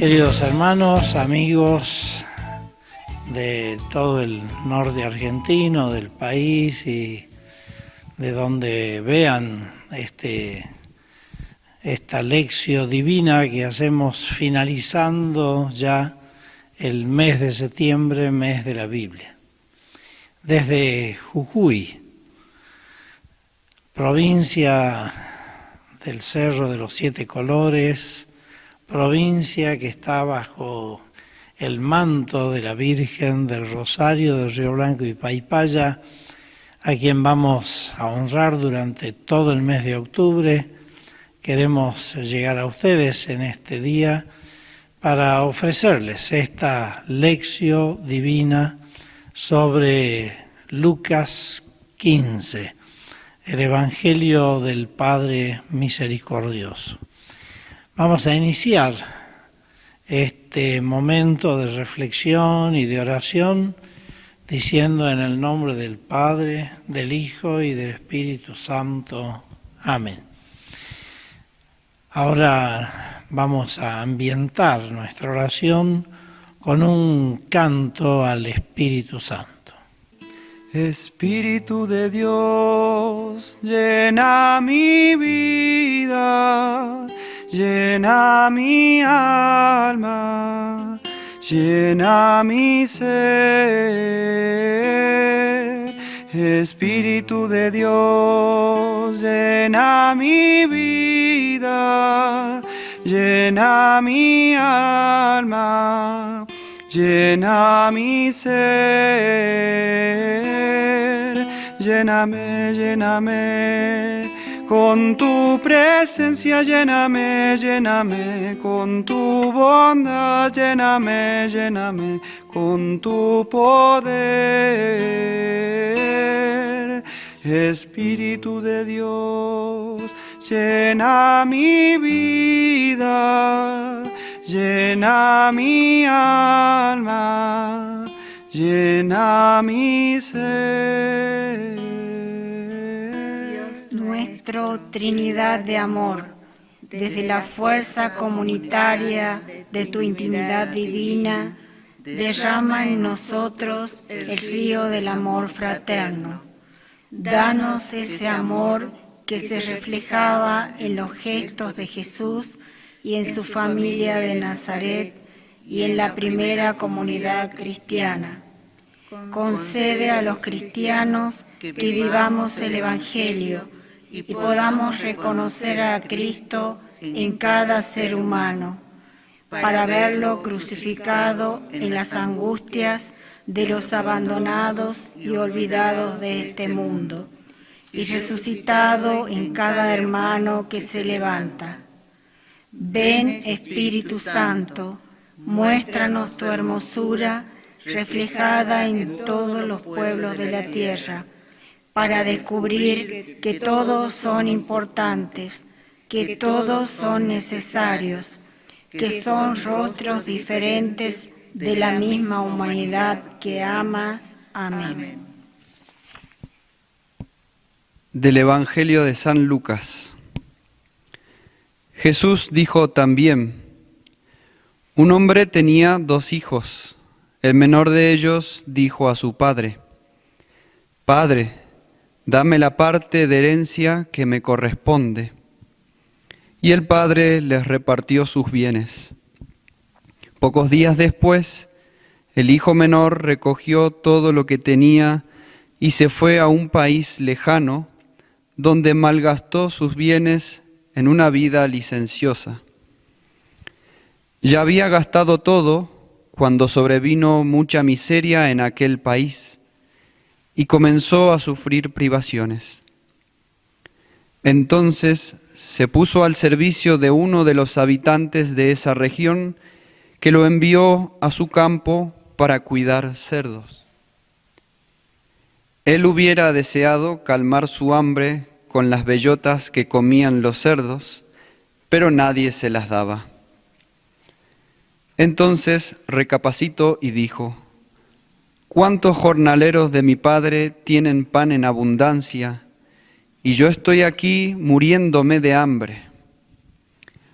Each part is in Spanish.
Queridos hermanos, amigos de todo el norte argentino, del país y de donde vean esta lección divina que hacemos finalizando ya el mes de septiembre, mes de la Biblia. Desde Jujuy, provincia del Cerro de los Siete Colores, provincia que está bajo el manto de la Virgen del Rosario de Río Blanco y Paipaya, a quien vamos a honrar durante todo el mes de octubre. Queremos llegar a ustedes en este día para ofrecerles esta lección divina sobre Lucas 15, el Evangelio del Padre Misericordioso. Vamos a iniciar este momento de reflexión y de oración diciendo en el nombre del Padre, del Hijo y del Espíritu Santo. Amén. Ahora vamos a ambientar nuestra oración con un canto al Espíritu Santo. Espíritu de Dios, llena mi vida, llena mi alma, llena mi ser. Espíritu de Dios, llena mi vida, llena mi alma, llena mi ser. Lléname, lléname con tu presencia, lléname, lléname con tu bondad, lléname, lléname con tu poder. Espíritu de Dios, llena mi vida, llena mi alma, llena mi ser. Nuestro Trinidad de amor, desde la fuerza comunitaria de tu intimidad divina, derrama en nosotros el río del amor fraterno. Danos ese amor que se reflejaba en los gestos de Jesús y en su familia de Nazaret y en la primera comunidad cristiana. Concede a los cristianos que vivamos el Evangelio y podamos reconocer a Cristo en cada ser humano, para verlo crucificado en las angustias de los abandonados y olvidados de este mundo, y resucitado en cada hermano que se levanta. Ven, Espíritu Santo, muéstranos tu hermosura reflejada en todos los pueblos de la tierra, para descubrir que todos son importantes, que todos son necesarios, que son rostros diferentes de la misma humanidad que amas. Amén. Del Evangelio de San Lucas. Jesús dijo también: un hombre tenía 2 hijos. El menor de ellos dijo a su padre: Padre, dame la parte de herencia que me corresponde. Y el padre les repartió sus bienes. Pocos días después, el hijo menor recogió todo lo que tenía y se fue a un país lejano, donde malgastó sus bienes en una vida licenciosa. Ya había gastado todo cuando sobrevino mucha miseria en aquel país y comenzó a sufrir privaciones. Entonces se puso al servicio de uno de los habitantes de esa región, que lo envió a su campo para cuidar cerdos. Él hubiera deseado calmar su hambre con las bellotas que comían los cerdos, pero nadie se las daba. Entonces recapacitó y dijo: ¿cuántos jornaleros de mi padre tienen pan en abundancia, y yo estoy aquí muriéndome de hambre?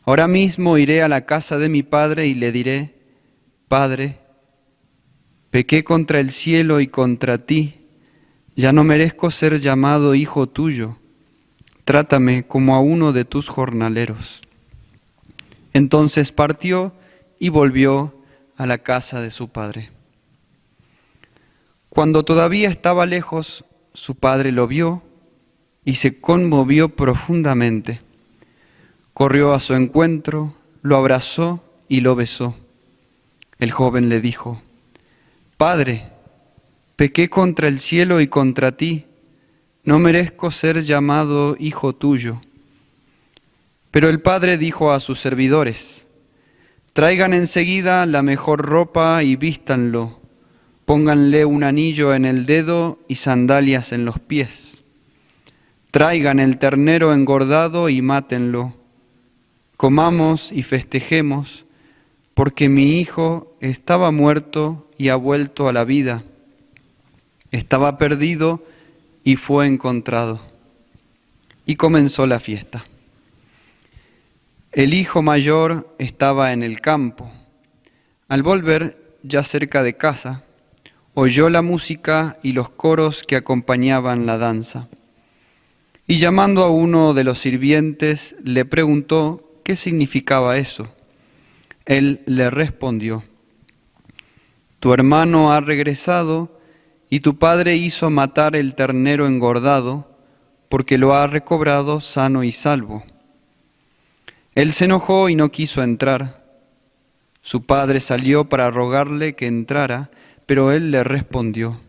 Ahora mismo iré a la casa de mi padre y le diré, Padre, pequé contra el cielo y contra ti, ya no merezco ser llamado hijo tuyo, trátame como a uno de tus jornaleros. Entonces partió y volvió a la casa de su padre. Cuando todavía estaba lejos, su padre lo vio y se conmovió profundamente. Corrió a su encuentro, lo abrazó y lo besó. El joven le dijo, Padre, pequé contra el cielo y contra ti, no merezco ser llamado hijo tuyo. Pero el padre dijo a sus servidores, traigan enseguida la mejor ropa y vístanlo, pónganle un anillo en el dedo y sandalias en los pies. Traigan el ternero engordado y mátenlo. Comamos y festejemos, porque mi hijo estaba muerto y ha vuelto a la vida. Estaba perdido y fue encontrado. Y comenzó la fiesta. El hijo mayor estaba en el campo. Al volver, ya cerca de casa, oyó la música y los coros que acompañaban la danza. Y llamando a uno de los sirvientes, le preguntó qué significaba eso. Él le respondió, tu hermano ha regresado y tu padre hizo matar el ternero engordado porque lo ha recobrado sano y salvo. Él se enojó y no quiso entrar. Su padre salió para rogarle que entrara, pero él le respondió,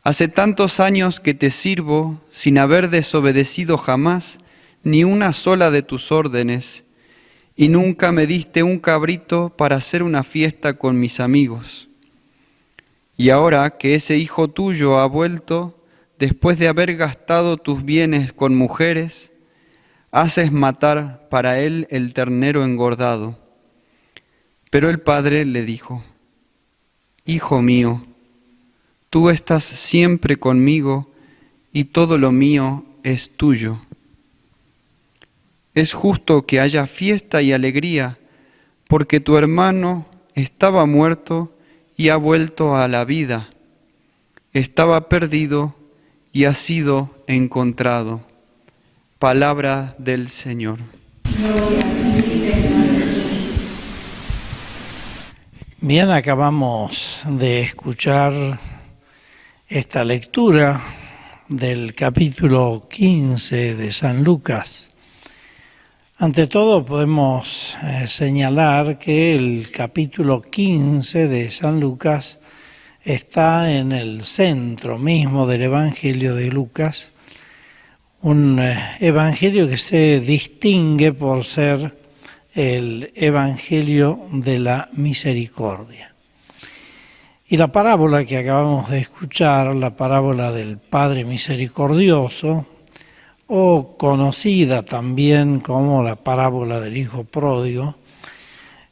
hace tantos años que te sirvo sin haber desobedecido jamás ni una sola de tus órdenes, y nunca me diste un cabrito para hacer una fiesta con mis amigos. Y ahora que ese hijo tuyo ha vuelto, después de haber gastado tus bienes con mujeres, haces matar para él el ternero engordado. Pero el padre le dijo, hijo mío, tú estás siempre conmigo y todo lo mío es tuyo. Es justo que haya fiesta y alegría, porque tu hermano estaba muerto y ha vuelto a la vida. Estaba perdido y ha sido encontrado. Palabra del Señor. Bien, acabamos de escuchar esta lectura del capítulo 15 de San Lucas. Ante todo podemos señalar que el capítulo 15 de San Lucas está en el centro mismo del Evangelio de Lucas, un evangelio que se distingue por ser el evangelio de la misericordia. Y la parábola que acabamos de escuchar, la parábola del Padre Misericordioso, o conocida también como la parábola del Hijo Pródigo,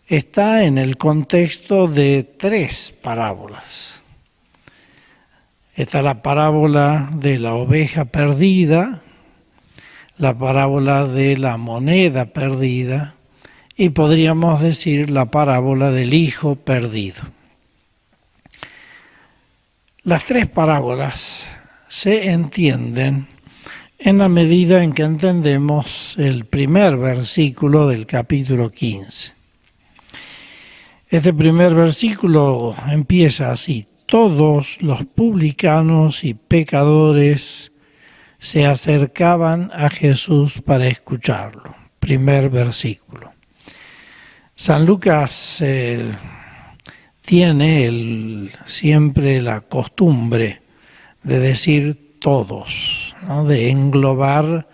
está en el contexto de tres parábolas. Está la parábola de la oveja perdida, la parábola de la moneda perdida y podríamos decir la parábola del hijo perdido. Las tres parábolas se entienden en la medida en que entendemos el primer versículo del capítulo 15. Este primer versículo empieza así: todos los publicanos y pecadores se acercaban a Jesús para escucharlo. Primer versículo. San Lucas tiene siempre la costumbre de decir todos, ¿no? De englobar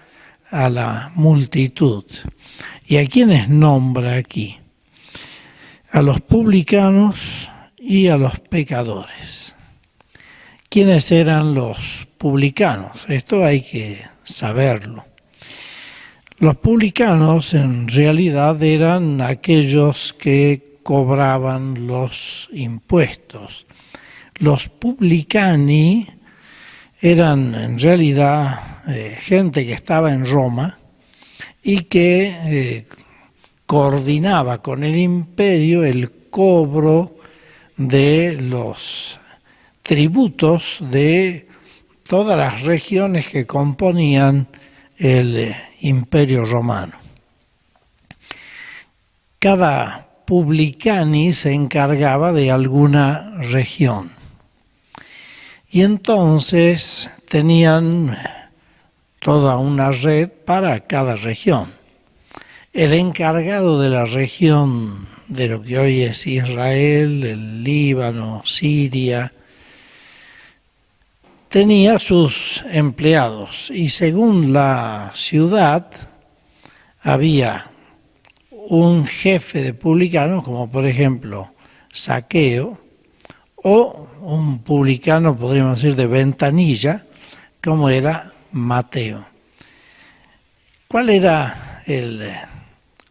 a la multitud. ¿Y a quiénes nombra aquí? A los publicanos y a los pecadores. ¿Quiénes eran los publicanos? Esto hay que saberlo. Los publicanos en realidad eran aquellos que cobraban los impuestos. Los publicani eran en realidad gente que estaba en Roma y que coordinaba con el imperio el cobro de los tributos de todas las regiones que componían el imperio romano. Cada publicani se encargaba de alguna región y entonces tenían toda una red para cada región. El encargado de la región de lo que hoy es Israel, el Líbano, Siria, tenía sus empleados y según la ciudad había un jefe de publicanos, como por ejemplo Zaqueo, o un publicano, podríamos decir, de ventanilla, como era Mateo. ¿Cuál era el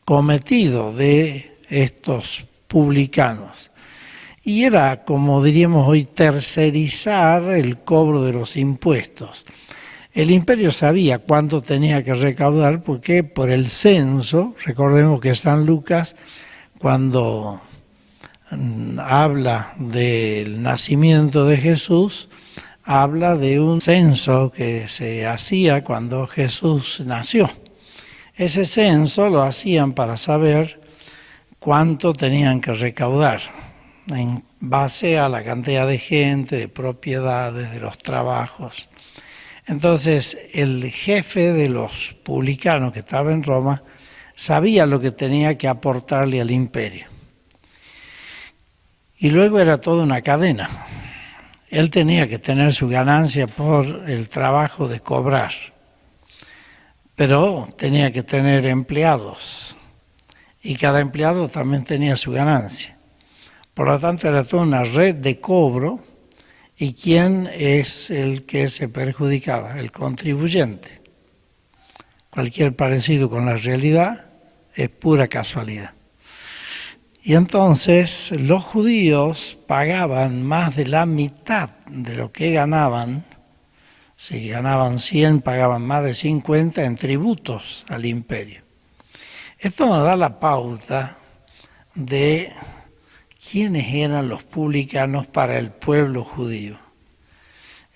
cometido de estos publicanos? Y era, como diríamos hoy, tercerizar el cobro de los impuestos. El imperio sabía cuánto tenía que recaudar porque por el censo, recordemos que San Lucas, cuando habla del nacimiento de Jesús, habla de un censo que se hacía cuando Jesús nació. Ese censo lo hacían para saber cuánto tenían que recaudar en base a la cantidad de gente, de propiedades, de los trabajos. Entonces, el jefe de los publicanos que estaba en Roma sabía lo que tenía que aportarle al imperio. Y luego era toda una cadena. Él tenía que tener su ganancia por el trabajo de cobrar, pero tenía que tener empleados y cada empleado también tenía su ganancia. Por lo tanto, era toda una red de cobro. ¿Y quién es el que se perjudicaba? El contribuyente. Cualquier parecido con la realidad es pura casualidad. Y entonces los judíos pagaban más de la mitad de lo que ganaban. Si ganaban 100, pagaban más de 50 en tributos al imperio. Esto nos da la pauta de quiénes eran los publicanos para el pueblo judío.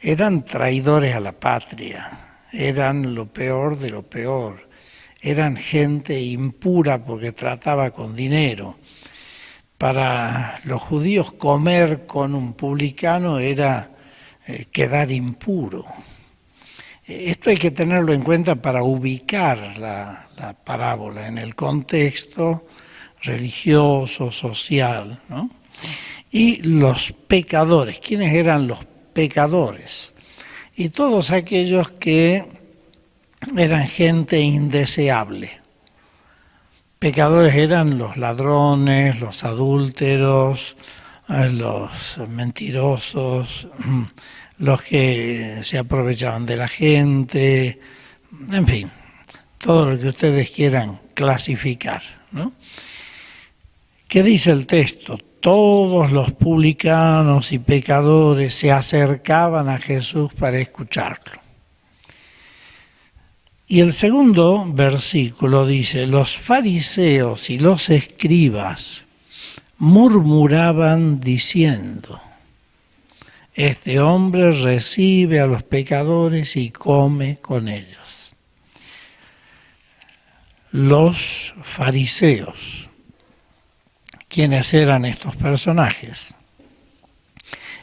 Eran traidores a la patria, eran lo peor de lo peor, eran gente impura porque trataba con dinero. Para los judíos comer con un publicano era quedar impuro. Esto hay que tenerlo en cuenta para ubicar la parábola en el contexto religioso, social, ¿no? Y los pecadores, ¿quiénes eran los pecadores? Y todos aquellos que eran gente indeseable. Pecadores eran los ladrones, los adúlteros, los mentirosos, los que se aprovechaban de la gente, en fin, todo lo que ustedes quieran clasificar, ¿no? ¿Qué dice el texto? Todos los publicanos y pecadores se acercaban a Jesús para escucharlo. Y el segundo versículo dice, los fariseos y los escribas murmuraban diciendo, este hombre recibe a los pecadores y come con ellos. Los fariseos. ¿Quiénes eran estos personajes?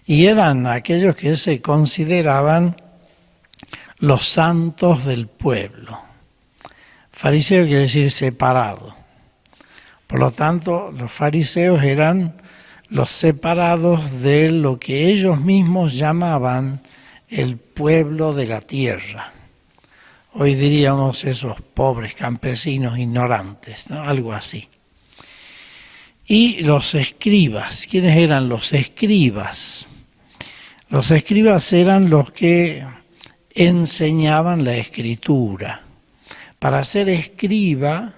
Y eran aquellos que se consideraban los santos del pueblo. Fariseo quiere decir separado. Por lo tanto, los fariseos eran los separados de lo que ellos mismos llamaban el pueblo de la tierra. Hoy diríamos esos pobres campesinos ignorantes, ¿no? Algo así. Y los escribas. ¿Quiénes eran los escribas? Los escribas eran los que enseñaban la escritura. Para ser escriba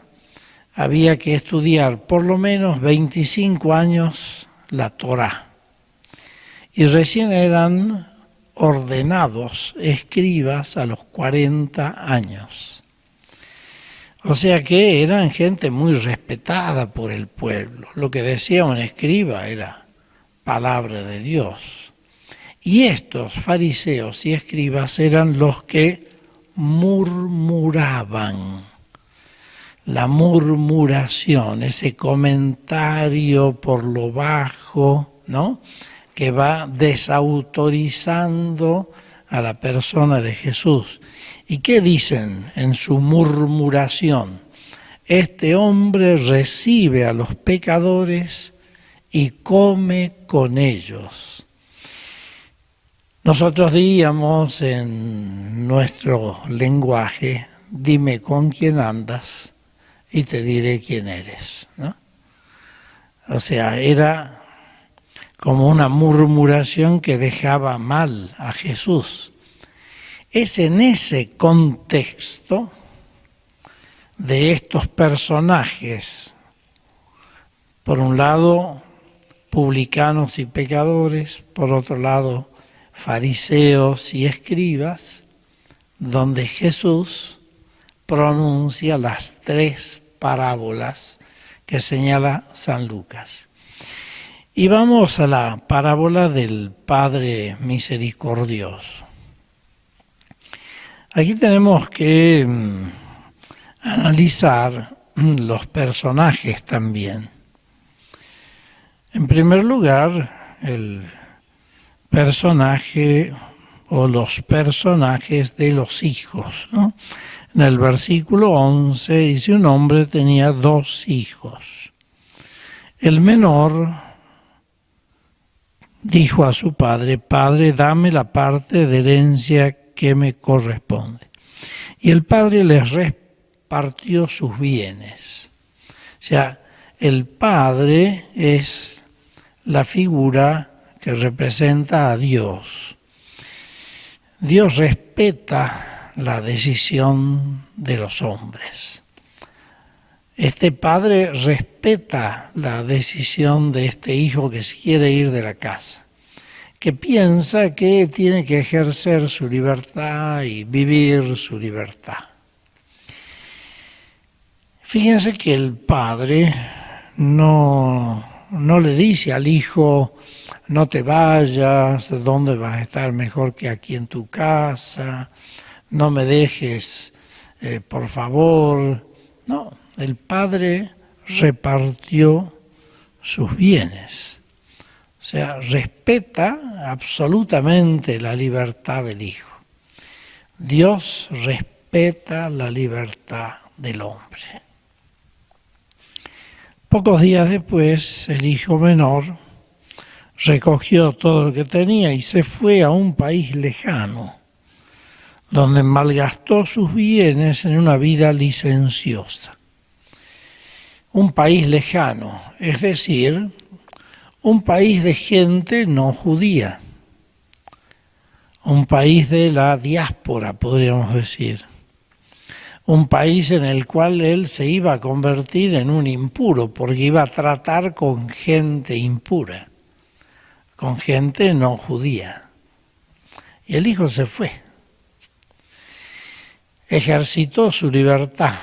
había que estudiar por lo menos 25 años la Torá. Y recién eran ordenados escribas a los 40 años. O sea que eran gente muy respetada por el pueblo. Lo que decía un escriba era palabra de Dios. Y estos fariseos y escribas eran los que murmuraban. La murmuración, ese comentario por lo bajo, ¿no?, que va desautorizando a la persona de Jesús. ¿Y qué dicen en su murmuración? Este hombre recibe a los pecadores y come con ellos. Nosotros diríamos en nuestro lenguaje, dime con quién andas y te diré quién eres, ¿no? O sea, era como una murmuración que dejaba mal a Jesús. Es en ese contexto de estos personajes, por un lado publicanos y pecadores, por otro lado fariseos y escribas, donde Jesús pronuncia las 3 parábolas que señala San Lucas. Y vamos a la parábola del Padre Misericordioso. Aquí tenemos que analizar los personajes también. En primer lugar, el personaje o los personajes de los hijos, ¿no? En el versículo 11 dice: un hombre tenía 2 hijos. El menor dijo a su padre: Padre, dame la parte de herencia que me corresponde. Y el padre les repartió sus bienes. O sea, el padre es la figura que representa a Dios. Dios respeta la decisión de los hombres. Este padre respeta la decisión de este hijo que se quiere ir de la casa, que piensa que tiene que ejercer su libertad y vivir su libertad. Fíjense que el padre no le dice al hijo: no te vayas, ¿dónde vas a estar mejor que aquí en tu casa? No me dejes, por favor. No, el padre repartió sus bienes. O sea, respeta absolutamente la libertad del hijo. Dios respeta la libertad del hombre. Pocos días después, el hijo menor recogió todo lo que tenía y se fue a un país lejano, donde malgastó sus bienes en una vida licenciosa. Un país lejano, es decir, un país de gente no judía, un país de la diáspora, podríamos decir, un país en el cual él se iba a convertir en un impuro, porque iba a tratar con gente impura, con gente no judía. Y el hijo se fue, ejercitó su libertad,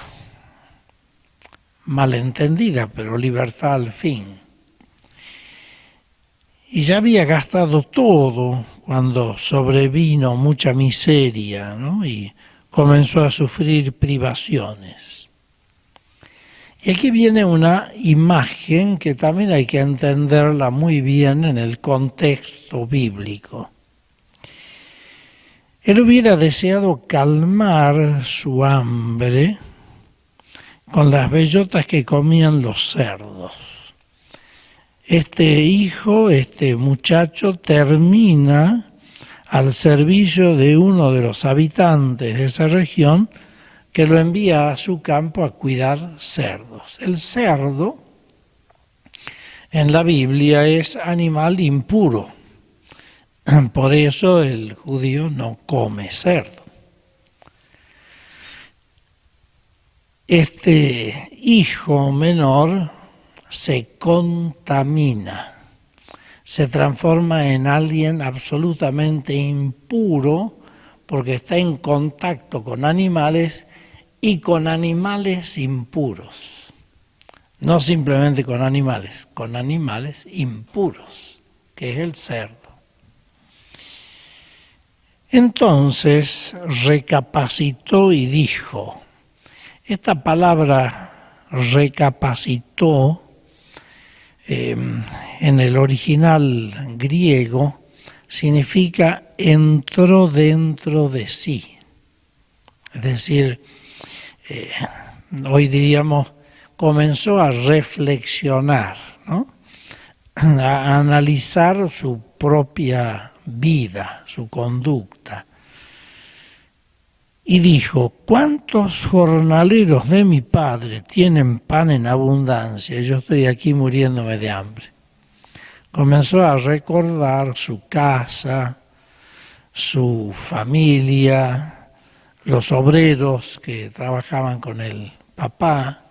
malentendida, pero libertad al fin. Y ya había gastado todo cuando sobrevino mucha miseria, ¿no? Y comenzó a sufrir privaciones. Y aquí viene una imagen que también hay que entenderla muy bien en el contexto bíblico. Él hubiera deseado calmar su hambre con las bellotas que comían los cerdos. Este hijo, este muchacho, termina al servicio de uno de los habitantes de esa región, que lo envía a su campo a cuidar cerdos. El cerdo en la Biblia es animal impuro. Por eso el judío no come cerdo. Este hijo menor se contamina, se transforma en alguien absolutamente impuro porque está en contacto con animales y con animales impuros. No simplemente con animales impuros, que es el cerdo. Entonces recapacitó y dijo, esta palabra recapacitó en el original griego significa entró dentro de sí. Es decir, hoy diríamos, comenzó a reflexionar, ¿no? A analizar su propia vida, su conducta. Y dijo, ¿cuántos jornaleros de mi padre tienen pan en abundancia? Yo estoy aquí muriéndome de hambre. Comenzó a recordar su casa, su familia, los obreros que trabajaban con el papá.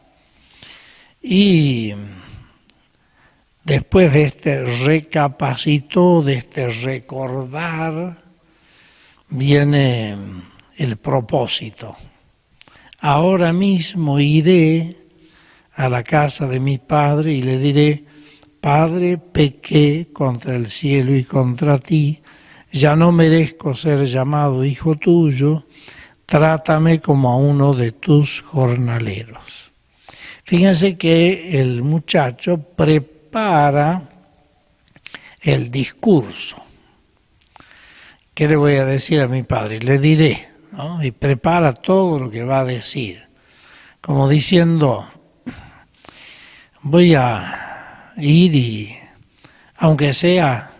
Y después de este recapacitó, de este recordar, viene el propósito. Ahora mismo iré a la casa de mi padre y le diré, Padre, pequé contra el cielo y contra ti, ya no merezco ser llamado hijo tuyo, trátame como a uno de tus jornaleros. Fíjense que el muchacho prepara el discurso. ¿Qué le voy a decir a mi padre? Le diré, ¿no? Y prepara todo lo que va a decir, como diciendo, voy a ir y, aunque sea,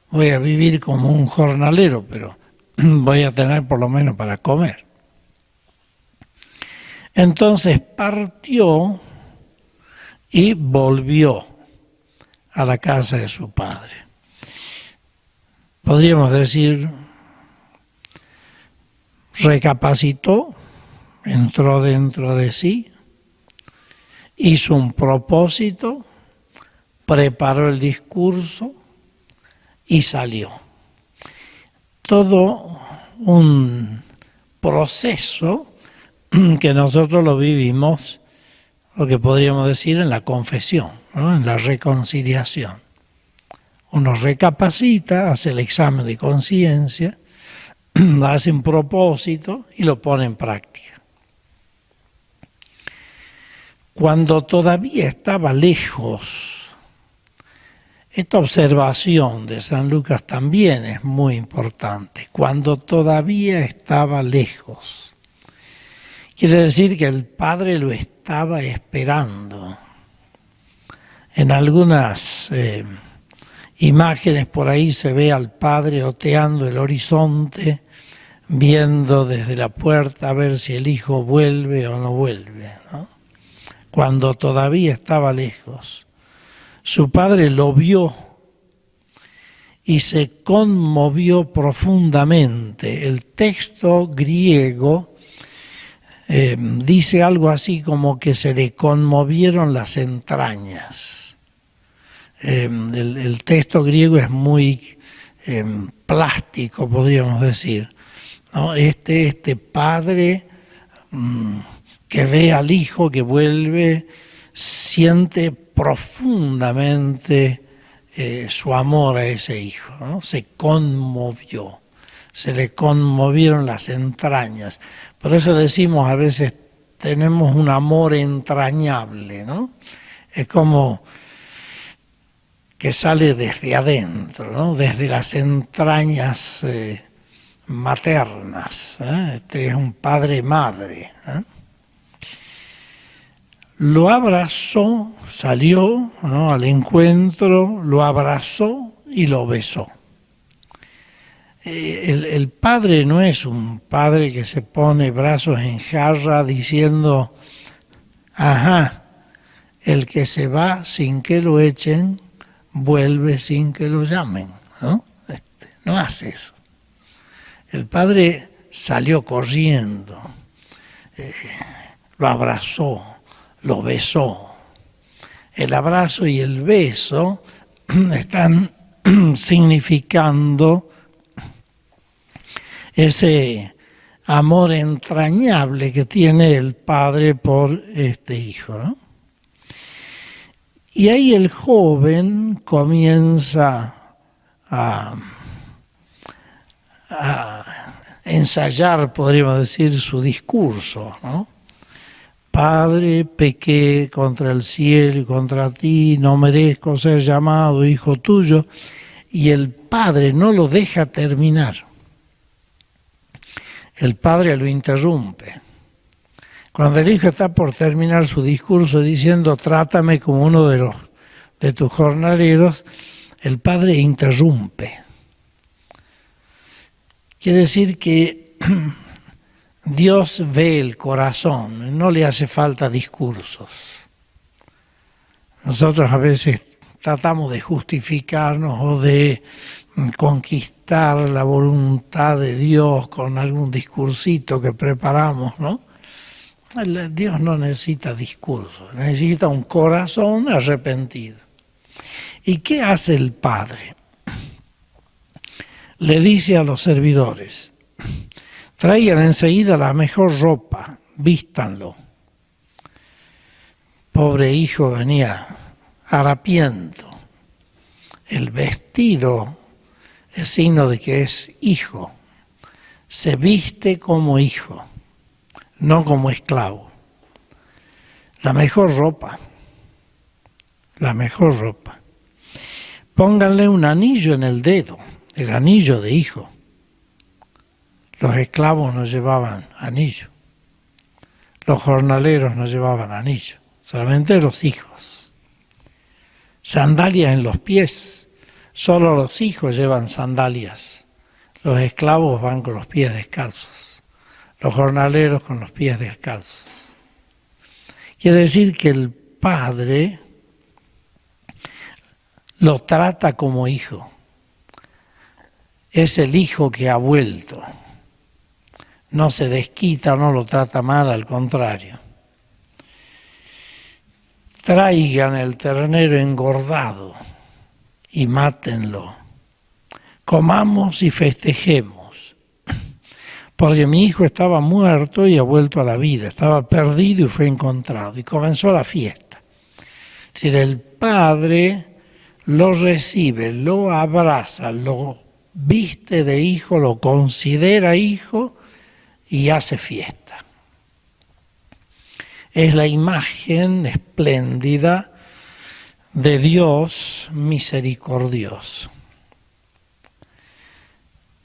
voy a vivir como un jornalero, pero voy a tener por lo menos para comer. Entonces partió y volvió a la casa de su padre. Podríamos decir, recapacitó, entró dentro de sí, hizo un propósito, preparó el discurso y salió. Todo un proceso que nosotros lo vivimos, lo que podríamos decir en la confesión, ¿no? En la reconciliación. Uno recapacita, hace el examen de conciencia, hace un propósito y lo pone en práctica. Cuando todavía estaba lejos, esta observación de San Lucas también es muy importante. Cuando todavía estaba lejos, quiere decir que el Padre lo estaba esperando. En algunas imágenes por ahí se ve al Padre oteando el horizonte, viendo desde la puerta a ver si el Hijo vuelve o no vuelve, ¿no? Cuando todavía estaba lejos. Su Padre lo vio y se conmovió profundamente. El texto griego dice algo así como que se le conmovieron las entrañas. El texto griego es muy plástico, podríamos decir, ¿no? Este padre que ve al hijo que vuelve, siente profundamente su amor a ese hijo, ¿no? Se conmovió, se le conmovieron las entrañas. Por eso decimos a veces tenemos un amor entrañable, ¿no? Es como que sale desde adentro, ¿no? Desde las entrañas maternas. Este es un padre-madre. Lo abrazó, salió, ¿no? Al encuentro, lo abrazó y lo besó. El padre no es un padre que se pone brazos en jarra diciendo, ajá, el que se va sin que lo echen, vuelve sin que lo llamen, ¿no? No hace eso. El padre salió corriendo, lo abrazó, lo besó. El abrazo y el beso están significando ese amor entrañable que tiene el padre por este hijo, ¿no? Y ahí el joven comienza a ensayar, podríamos decir, su discurso, ¿no? Padre, pequé contra el cielo y contra ti, no merezco ser llamado hijo tuyo. Y el padre no lo deja terminar. El padre lo interrumpe. Cuando el hijo está por terminar su discurso diciendo, trátame como uno de tus jornaleros, el padre interrumpe. Quiere decir que Dios ve el corazón, no le hace falta discursos. Nosotros a veces tratamos de justificarnos o de conquistar la voluntad de Dios con algún discursito que preparamos, ¿no? Dios no necesita discursos, necesita un corazón arrepentido. ¿Y qué hace el Padre? Le dice a los servidores, traigan enseguida la mejor ropa, vístanlo. Pobre hijo venía harapiento. El vestido es signo de que es hijo. Se viste como hijo, no como esclavo. La mejor ropa, la mejor ropa. Pónganle un anillo en el dedo, el anillo de hijo. Los esclavos no llevaban anillo. Los jornaleros no llevaban anillo, solamente los hijos. Sandalias en los pies, solo los hijos llevan sandalias. Los esclavos van con los pies descalzos, los jornaleros con los pies descalzos. Quiere decir que el padre lo trata como hijo. Es el hijo que ha vuelto. No se desquita, no lo trata mal, al contrario. Traigan el ternero engordado y mátenlo. Comamos y festejemos. Porque mi hijo estaba muerto y ha vuelto a la vida. Estaba perdido y fue encontrado. Y comenzó la fiesta. Es decir, el padre lo recibe, lo abraza, lo viste de hijo, lo considera hijo y hace fiesta. Es la imagen espléndida de Dios misericordioso.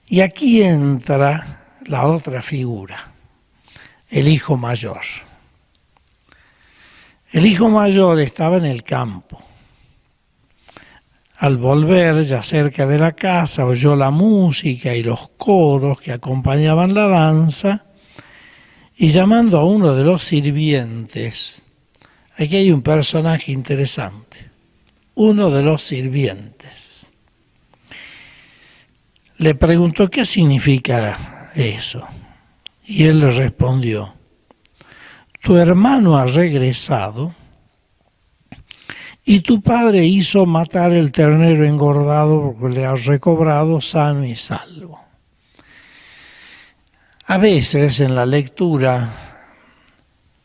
Y aquí entra la otra figura, el hijo mayor. El hijo mayor estaba en el campo. Al volver, ya cerca de la casa, oyó la música y los coros que acompañaban la danza, y llamando a uno de los sirvientes, aquí hay un personaje interesante, uno de los sirvientes, le preguntó qué significa eso, y él le respondió, tu hermano ha regresado, y tu padre hizo matar el ternero engordado porque le has recobrado sano y salvo. A veces en la lectura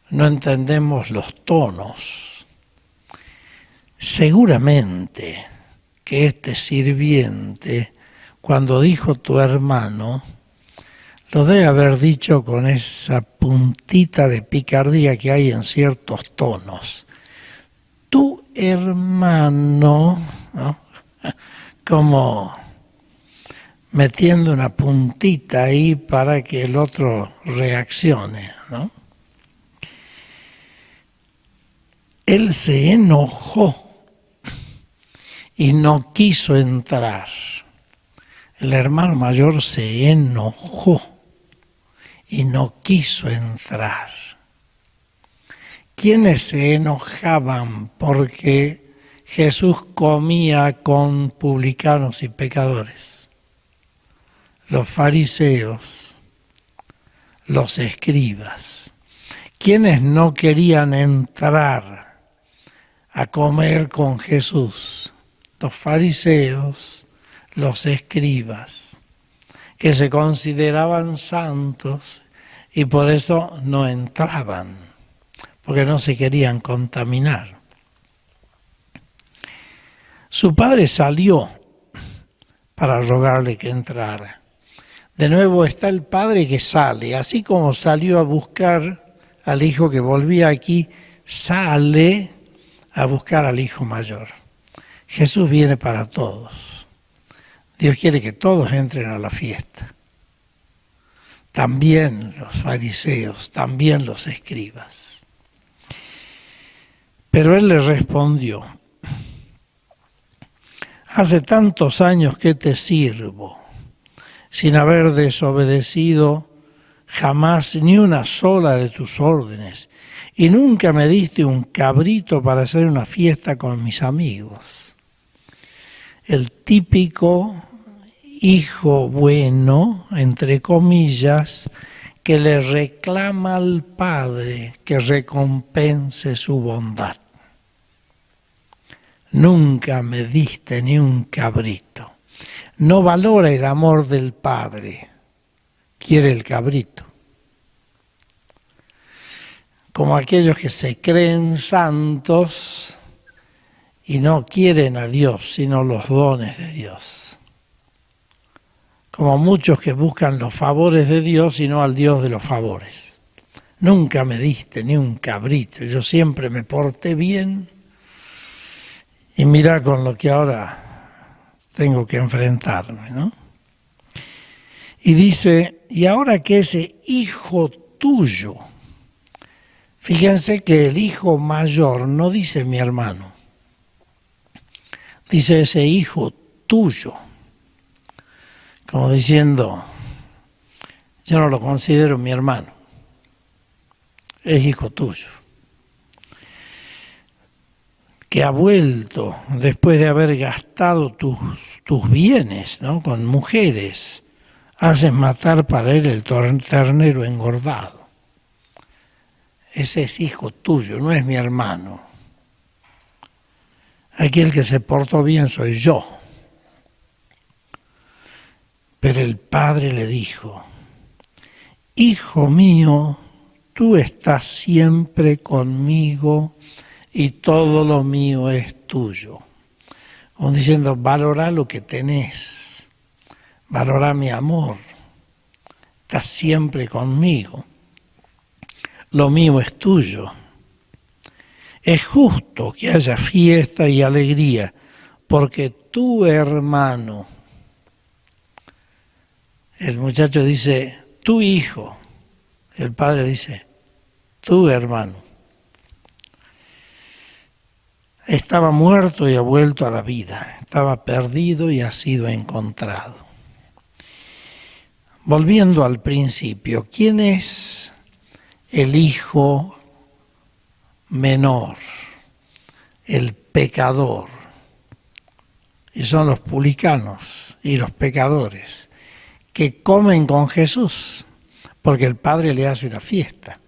no entendemos los tonos. Seguramente que este sirviente, cuando dijo tu hermano, lo debe haber dicho con esa puntita de picardía que hay en ciertos tonos. Tu hermano, ¿no? Como metiendo una puntita ahí para que el otro reaccione, ¿no? Él se enojó y no quiso entrar. El hermano mayor se enojó y no quiso entrar. ¿Quiénes se enojaban porque Jesús comía con publicanos y pecadores? Los fariseos, los escribas. ¿Quiénes no querían entrar a comer con Jesús? Los fariseos, los escribas, que se consideraban santos y por eso no entraban, porque no se querían contaminar. Su padre salió para rogarle que entrara. De nuevo está el padre que sale, así como salió a buscar al hijo que volvía aquí, sale a buscar al hijo mayor. Jesús viene para todos. Dios quiere que todos entren a la fiesta. También los fariseos, también los escribas. Pero él le respondió: hace tantos años que te sirvo, sin haber desobedecido jamás ni una sola de tus órdenes, y nunca me diste un cabrito para hacer una fiesta con mis amigos. El típico hijo bueno, entre comillas, que le reclama al padre que recompense su bondad. Nunca me diste ni un cabrito. No valora el amor del padre, quiere el cabrito. Como aquellos que se creen santos y no quieren a Dios, sino los dones de Dios. Como muchos que buscan los favores de Dios y no al Dios de los favores. Nunca me diste ni un cabrito, yo siempre me porté bien y mira con lo que ahora tengo que enfrentarme, ¿no? Y dice, y ahora que ese hijo tuyo, fíjense que el hijo mayor no dice mi hermano, dice ese hijo tuyo, como diciendo, yo no lo considero mi hermano, es hijo tuyo, que ha vuelto después de haber gastado tus bienes, ¿no? Con mujeres, haces matar para él el ternero engordado. Ese es hijo tuyo, no es mi hermano. Aquel que se portó bien soy yo. Pero el padre le dijo, hijo mío, tú estás siempre conmigo y todo lo mío es tuyo. Como diciendo, valora lo que tenés, valora mi amor, estás siempre conmigo, lo mío es tuyo. Es justo que haya fiesta y alegría, porque tu hermano, el muchacho dice, tu hijo, el padre dice, tu hermano, estaba muerto y ha vuelto a la vida, estaba perdido y ha sido encontrado. Volviendo al principio, ¿quién es el hijo menor, el pecador? Y son los publicanos y los pecadores que comen con Jesús, porque el Padre le hace una fiesta.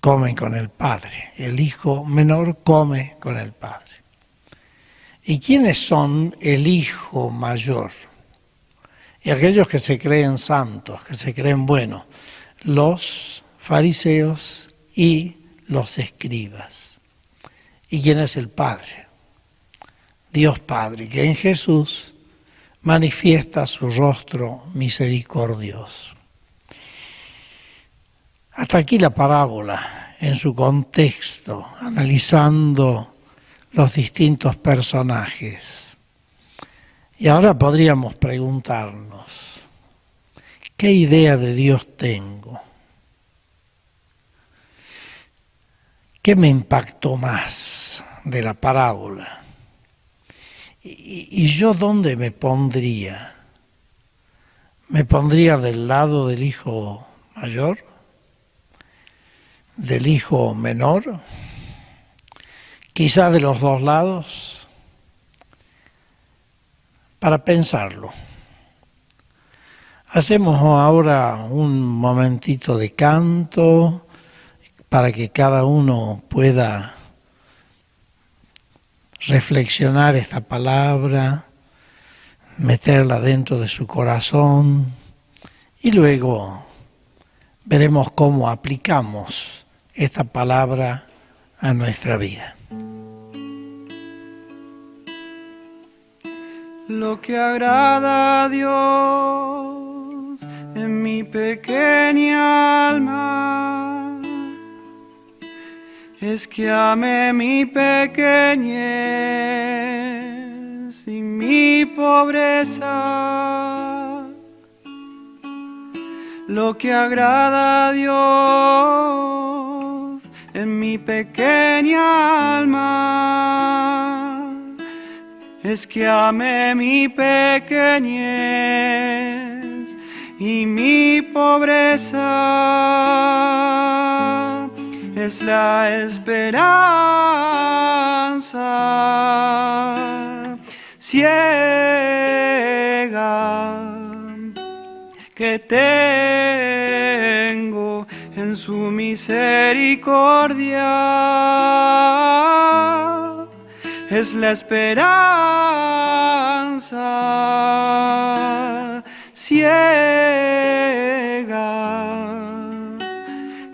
Comen con el Padre, el hijo menor come con el Padre. ¿Y quiénes son el hijo mayor? Y aquellos que se creen santos, que se creen buenos, los fariseos y los escribas. ¿Y quién es el Padre? Dios Padre, que en Jesús manifiesta su rostro misericordioso. Hasta aquí la parábola en su contexto, analizando los distintos personajes. Y ahora podríamos preguntarnos, ¿qué idea de Dios tengo? ¿Qué me impactó más de la parábola? ¿Y yo dónde me pondría? ¿Me pondría del lado del hijo mayor? ¿Del hijo menor? ¿Quizá de los dos lados? Para pensarlo. Hacemos ahora un momentito de canto para que cada uno pueda reflexionar esta palabra, meterla dentro de su corazón y luego veremos cómo aplicamos esta palabra a nuestra vida. Lo que agrada a Dios en mi pequeña alma es que ame mi pequeñez y mi pobreza. Lo que agrada a Dios en mi pequeña alma es que ame mi pequeñez y mi pobreza. Es la esperanza ciega que tengo en su misericordia. Es la esperanza ciega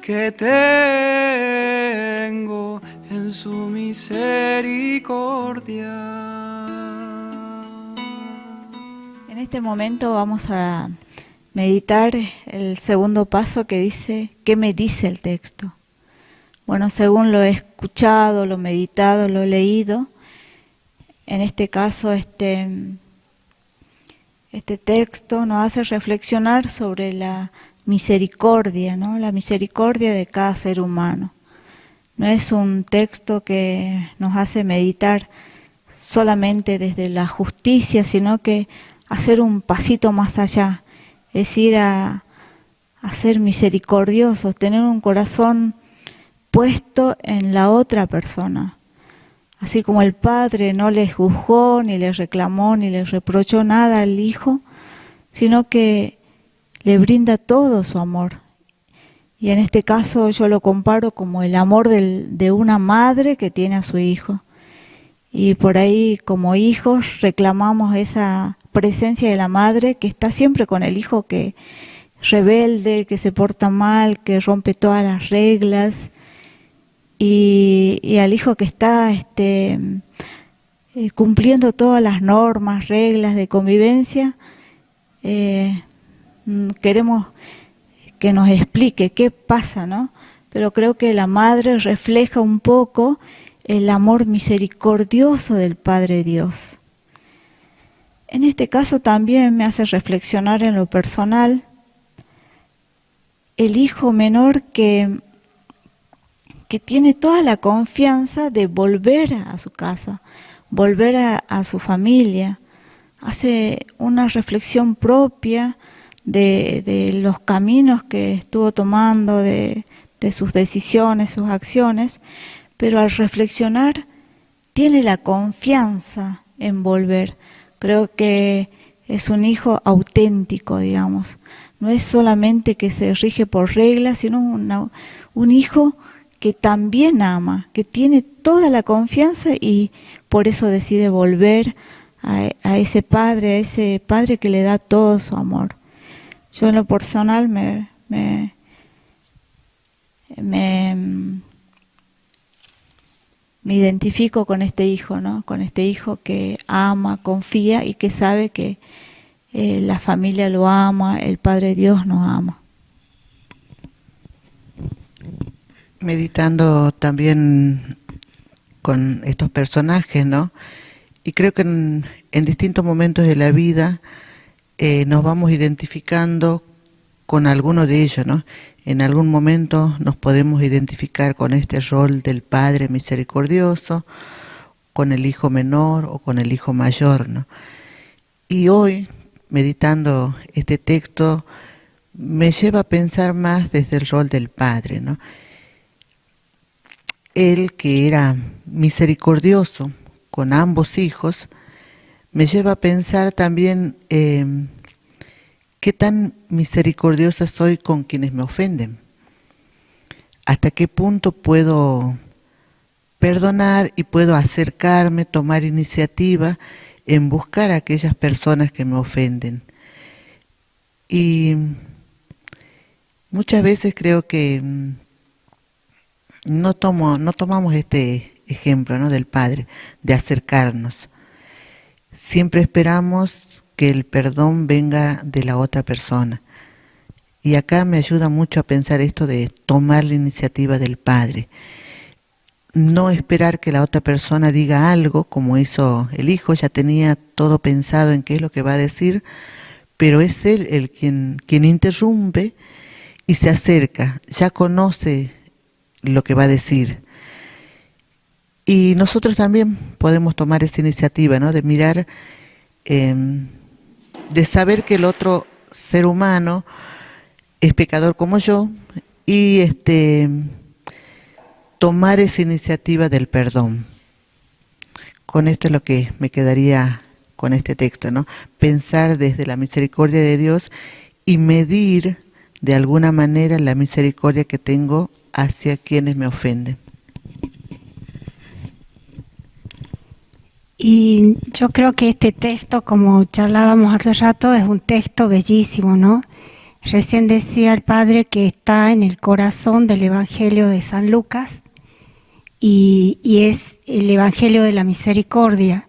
que tengo en su misericordia. En este momento vamos a meditar el segundo paso que dice, ¿qué me dice el texto? Bueno, según lo he escuchado, lo meditado, lo leído, en este caso este texto nos hace reflexionar sobre la misericordia, ¿no? La misericordia de cada ser humano. No es un texto que nos hace meditar solamente desde la justicia, sino que hacer un pasito más allá, es ir a ser misericordiosos, tener un corazón puesto en la otra persona. Así como el Padre no le juzgó, ni le reclamó, ni le reprochó nada al Hijo, sino que le brinda todo su amor. Y en este caso yo lo comparo como el amor de una madre que tiene a su hijo. Y por ahí como hijos reclamamos esa presencia de la madre que está siempre con el hijo que rebelde, que se porta mal, que rompe todas las reglas, y al hijo que está cumpliendo todas las normas, reglas de convivencia. Queremos que nos explique qué pasa, ¿no? Pero creo que la madre refleja un poco el amor misericordioso del Padre Dios. En este caso también me hace reflexionar en lo personal el hijo menor que tiene toda la confianza de volver a su casa, volver a su familia. Hace una reflexión propia de los caminos que estuvo tomando, de sus decisiones, sus acciones, pero al reflexionar tiene la confianza en volver. Creo que es un hijo auténtico, digamos. No es solamente que se rige por reglas, sino un hijo que también ama, que tiene toda la confianza y por eso decide volver a ese padre que le da todo su amor. Yo en lo personal me identifico con este hijo, ¿no? Con este hijo que ama, confía y que sabe que la familia lo ama, el Padre Dios nos ama. Meditando también con estos personajes, ¿no? Y creo que en distintos momentos de la vida nos vamos identificando con alguno de ellos, ¿no? En algún momento nos podemos identificar con este rol del Padre misericordioso, con el hijo menor o con el hijo mayor, ¿no? Y hoy, meditando este texto, me lleva a pensar más desde el rol del Padre, ¿no? Él, que era misericordioso con ambos hijos, me lleva a pensar también qué tan misericordiosa soy con quienes me ofenden. Hasta qué punto puedo perdonar y puedo acercarme, tomar iniciativa en buscar a aquellas personas que me ofenden. Y Muchas veces creo que no tomamos este ejemplo, ¿no?, del Padre, de acercarnos. Siempre esperamos que el perdón venga de la otra persona. Y acá me ayuda mucho a pensar esto de tomar la iniciativa del Padre. No esperar que la otra persona diga algo, como hizo el hijo, ya tenía todo pensado en qué es lo que va a decir, pero es él quien interrumpe y se acerca, ya conoce lo que va a decir. Y nosotros también podemos tomar esa iniciativa, ¿no?, de mirar, de saber que el otro ser humano es pecador como yo y tomar esa iniciativa del perdón. Con esto es lo que me quedaría con este texto, ¿no? Pensar desde la misericordia de Dios y medir de alguna manera la misericordia que tengo hacia quienes me ofenden. Y yo creo que este texto, como charlábamos hace rato, es un texto bellísimo, ¿no? Recién decía el Padre que está en el corazón del Evangelio de San Lucas y es el Evangelio de la Misericordia.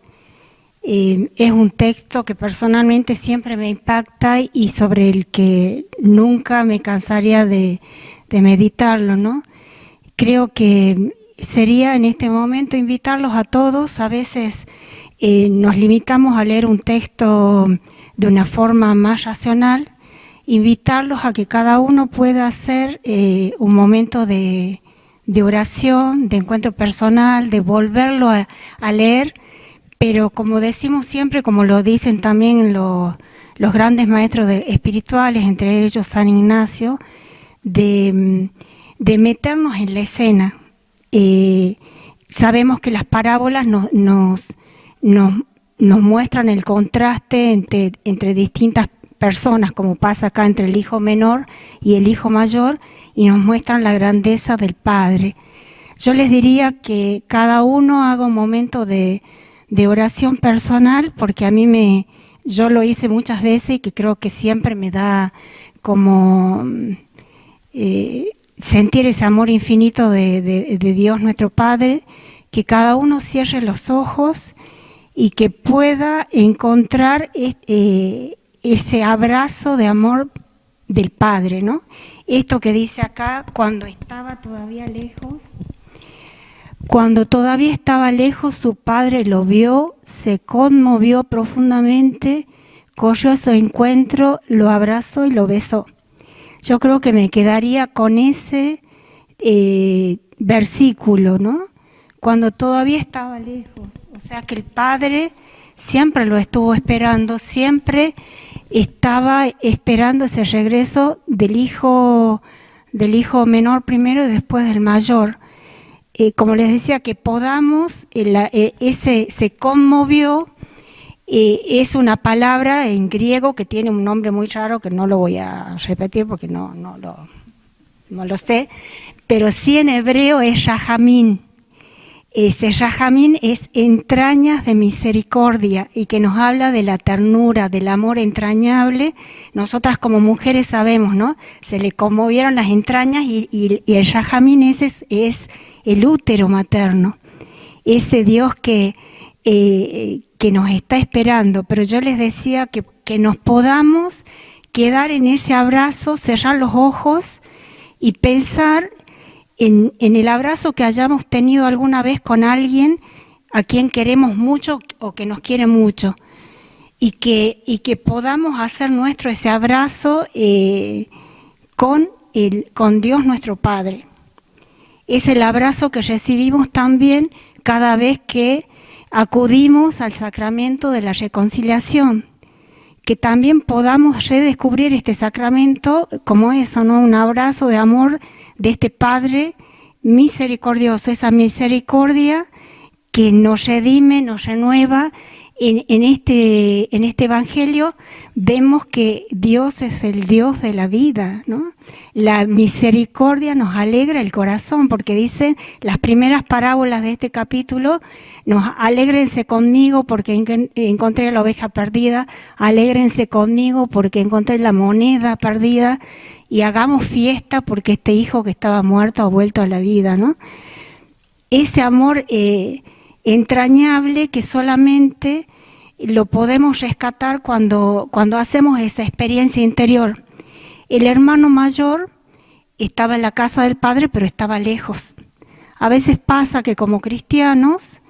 Es un texto que personalmente siempre me impacta y sobre el que nunca me cansaría de meditarlo, ¿no? Creo que sería en este momento invitarlos a todos. A veces nos limitamos a leer un texto de una forma más racional, invitarlos a que cada uno pueda hacer un momento de oración, de encuentro personal, de volverlo a leer, pero como decimos siempre, como lo dicen también los grandes maestros espirituales, entre ellos San Ignacio, de meternos en la escena. Sabemos que las parábolas nos muestran el contraste entre distintas personas, como pasa acá entre el hijo menor y el hijo mayor, y nos muestran la grandeza del Padre. Yo les diría que cada uno haga un momento de oración personal, porque a mí yo lo hice muchas veces y que creo que siempre me da como sentir ese amor infinito de Dios nuestro Padre, que cada uno cierre los ojos y que pueda encontrar ese abrazo de amor del Padre, ¿no? Esto que dice acá, cuando todavía estaba lejos, su Padre lo vio, se conmovió profundamente, corrió a su encuentro, lo abrazó y lo besó. Yo creo que me quedaría con ese versículo, ¿no? Cuando todavía estaba lejos. O sea que el Padre siempre lo estuvo esperando, siempre estaba esperando ese regreso del hijo menor primero y después del mayor. Como les decía, que podamos, se conmovió, es una palabra en griego que tiene un nombre muy raro que no lo voy a repetir porque no lo sé, pero sí en hebreo es Rahamín. Ese Rahamín es entrañas de misericordia y que nos habla de la ternura, del amor entrañable. Nosotras como mujeres sabemos, ¿no? Se le conmovieron las entrañas y el Rahamín ese es el útero materno, ese Dios que nos está esperando. Pero yo les decía que nos podamos quedar en ese abrazo, cerrar los ojos y pensar en el abrazo que hayamos tenido alguna vez con alguien a quien queremos mucho o que nos quiere mucho, y que podamos hacer nuestro ese abrazo con Dios nuestro Padre. Es el abrazo que recibimos también cada vez que acudimos al sacramento de la reconciliación, que también podamos redescubrir este sacramento como eso, ¿no? Un abrazo de amor de este Padre misericordioso, esa misericordia que nos redime, nos renueva, en este evangelio vemos que Dios es el Dios de la vida, ¿no? La misericordia nos alegra el corazón, porque dice las primeras parábolas de este capítulo, alégrense conmigo porque encontré la oveja perdida, alégrense conmigo porque encontré la moneda perdida, y hagamos fiesta porque este hijo que estaba muerto ha vuelto a la vida, ¿no? Ese amor entrañable que solamente lo podemos rescatar cuando hacemos esa experiencia interior. El hermano mayor estaba en la casa del padre, pero estaba lejos. A veces pasa que como cristianos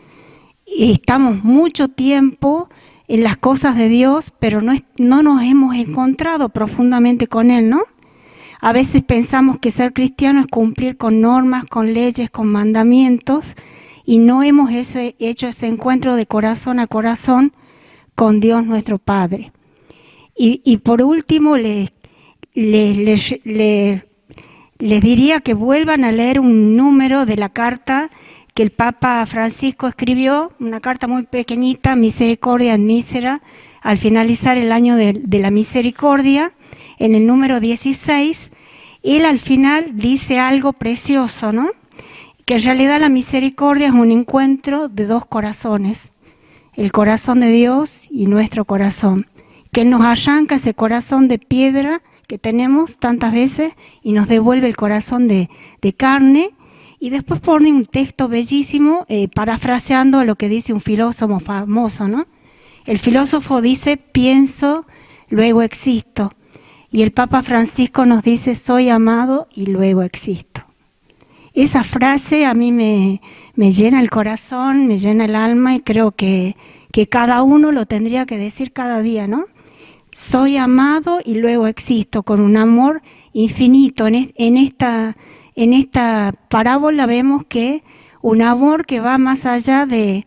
estamos mucho tiempo en las cosas de Dios, pero no nos hemos encontrado profundamente con Él, ¿no? A veces pensamos que ser cristiano es cumplir con normas, con leyes, con mandamientos, y no hemos hecho ese encuentro de corazón a corazón con Dios nuestro Padre. Y por último, les diría que vuelvan a leer un número de la carta que el Papa Francisco escribió, una carta muy pequeñita, Misericordia in Misera, al finalizar el año de la misericordia, en el número 16, él al final dice algo precioso, ¿no? Que en realidad la misericordia es un encuentro de dos corazones, el corazón de Dios y nuestro corazón, que nos arranca ese corazón de piedra que tenemos tantas veces y nos devuelve el corazón de carne, y después pone un texto bellísimo parafraseando lo que dice un filósofo famoso, ¿no? El filósofo dice, pienso, luego existo. Y el Papa Francisco nos dice, soy amado y luego existo. Esa frase a mí me llena el corazón, me llena el alma, y creo que cada uno lo tendría que decir cada día, ¿no? Soy amado y luego existo, con un amor infinito. En esta parábola vemos que un amor que va más allá del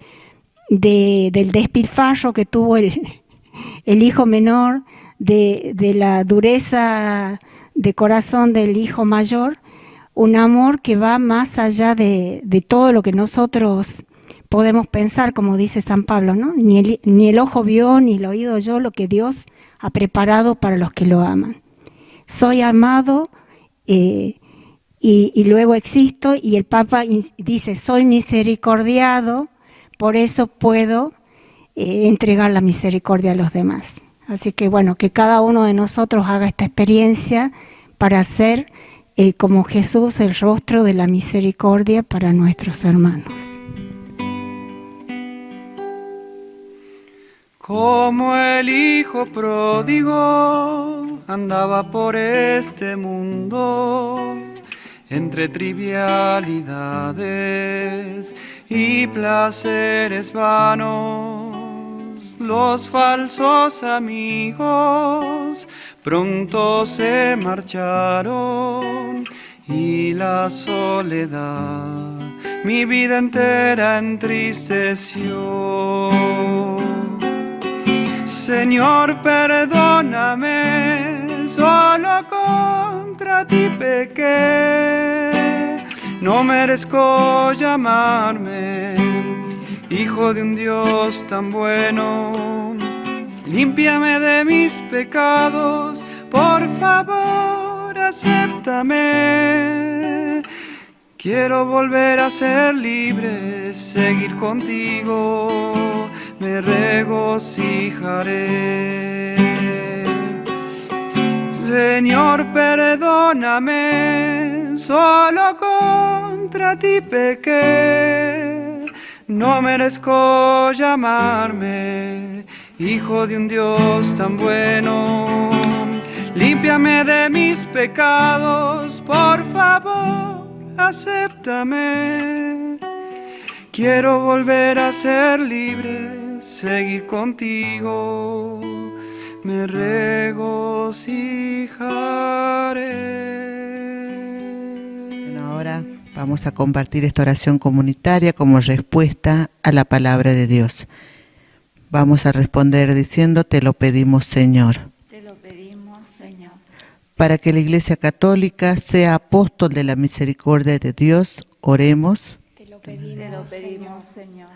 despilfarro que tuvo el hijo menor, de la dureza de corazón del hijo mayor, un amor que va más allá de todo lo que nosotros podemos pensar, como dice San Pablo, ¿no? Ni el ojo vio, ni el oído oyó lo que Dios ha preparado para los que lo aman. Soy amado y luego existo, y el Papa dice, soy misericordiado, por eso puedo entregar la misericordia a los demás. Así que bueno, que cada uno de nosotros haga esta experiencia para ser como Jesús, el rostro de la misericordia para nuestros hermanos. Como el hijo pródigo andaba por este mundo, entre trivialidades y placeres vanos, los falsos amigos pronto se marcharon, y la soledad mi vida entera entristeció. Señor, perdóname, solo contra ti pequé, no merezco llamarme hijo de un Dios tan bueno. Límpiame de mis pecados, por favor, acéptame. Quiero volver a ser libre, seguir contigo, me regocijaré. Señor, perdóname, solo contra ti pequé, no merezco llamarme hijo de un Dios tan bueno. Límpiame de mis pecados, por favor, acéptame. Quiero volver a ser libre, seguir contigo, me regocijaré. Bueno, ahora vamos a compartir esta oración comunitaria como respuesta a la palabra de Dios. Vamos a responder diciendo, te lo pedimos, Señor. Te lo pedimos, Señor. Para que la Iglesia Católica sea apóstol de la misericordia de Dios, oremos. Te lo pedimos, Señor.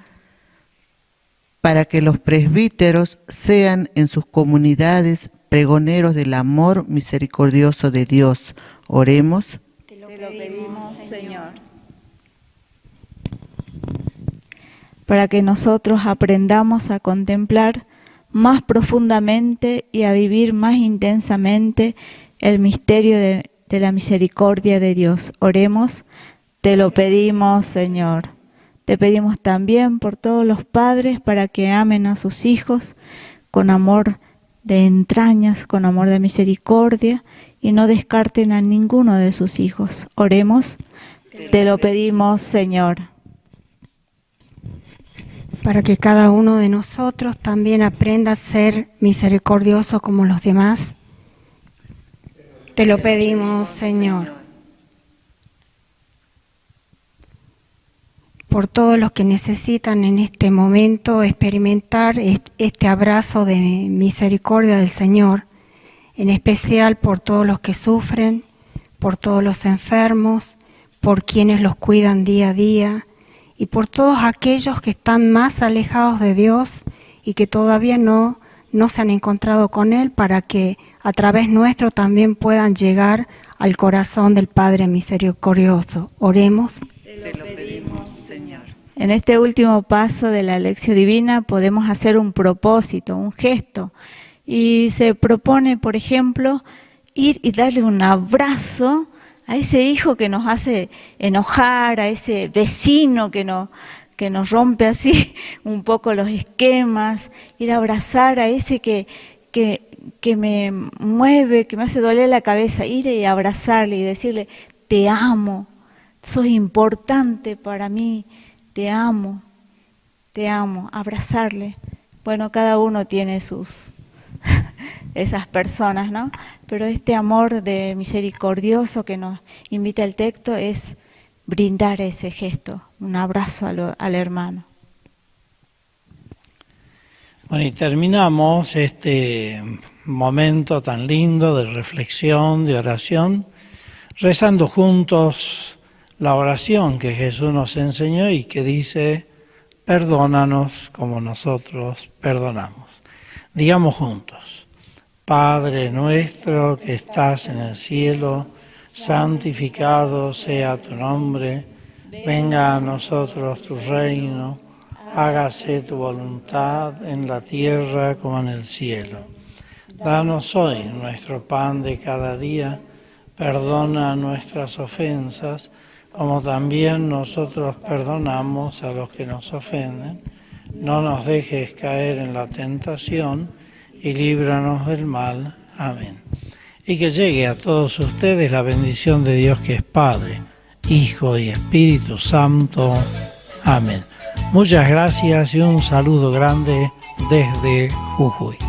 para que los presbíteros sean en sus comunidades pregoneros del amor misericordioso de Dios. Oremos. Te lo pedimos, Señor. Para que nosotros aprendamos a contemplar más profundamente y a vivir más intensamente el misterio de la misericordia de Dios. Oremos. Te lo pedimos, Señor. Te pedimos también por todos los padres para que amen a sus hijos con amor de entrañas, con amor de misericordia y no descarten a ninguno de sus hijos. Oremos. Te lo pedimos, Señor. Para que cada uno de nosotros también aprenda a ser misericordioso como los demás. Te lo pedimos, Señor. Por todos los que necesitan en este momento experimentar este abrazo de misericordia del Señor, en especial por todos los que sufren, por todos los enfermos, por quienes los cuidan día a día, y por todos aquellos que están más alejados de Dios y que todavía no se han encontrado con Él, para que a través nuestro también puedan llegar al corazón del Padre misericordioso. Oremos. Te lo pedimos, Señor. En este último paso de la lección divina podemos hacer un propósito, un gesto, y se propone, por ejemplo, ir y darle un abrazo a ese hijo que nos hace enojar, a ese vecino que nos rompe así un poco los esquemas, ir a abrazar a ese que me mueve, que me hace doler la cabeza, ir y abrazarle y decirle, te amo, sos importante para mí, te amo, abrazarle. Bueno, cada uno tiene sus esas personas, ¿no? Pero este amor de misericordioso que nos invita el texto es brindar ese gesto, un abrazo al hermano. Bueno, y terminamos este momento tan lindo de reflexión, de oración, rezando juntos la oración que Jesús nos enseñó y que dice, perdónanos como nosotros perdonamos. Digamos juntos, Padre nuestro que estás en el cielo, santificado sea tu nombre, venga a nosotros tu reino, hágase tu voluntad en la tierra como en el cielo. Danos hoy nuestro pan de cada día, perdona nuestras ofensas, como también nosotros perdonamos a los que nos ofenden. No nos dejes caer en la tentación y líbranos del mal. Amén. Y que llegue a todos ustedes la bendición de Dios que es Padre, Hijo y Espíritu Santo. Amén. Muchas gracias y un saludo grande desde Jujuy.